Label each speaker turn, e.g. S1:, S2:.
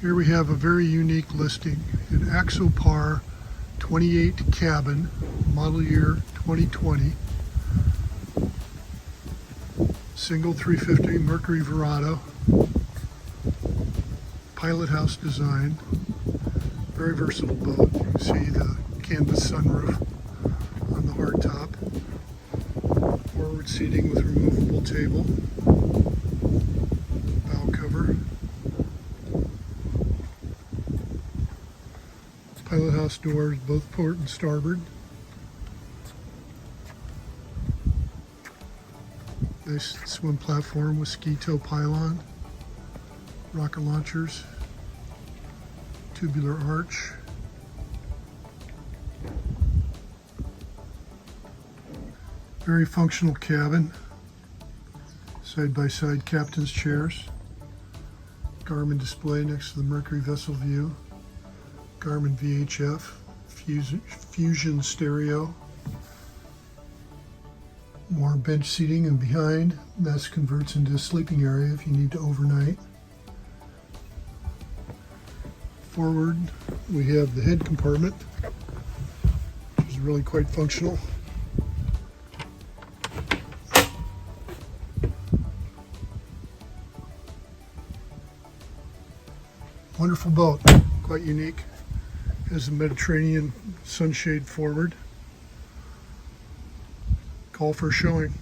S1: Here we have a very unique listing, an Axopar 28 cabin, model year 2020, single 350 Mercury Verado, pilothouse design, very versatile boat. You can see the canvas sunroof on the hardtop, forward seating with removable table, bow cover, pilothouse doors, both port and starboard. Nice swim platform with ski tow pylon, rocket launchers, tubular arch. Very functional cabin, side-by-side captain's chairs, Garmin display next to the Mercury vessel view, Garmin VHF, fusion stereo, more bench seating and behind. This converts into a sleeping area if you need to overnight. Forward, we have the head compartment, which is really quite functional. Wonderful boat, quite unique. Has a Mediterranean sunshade forward. Call for a showing.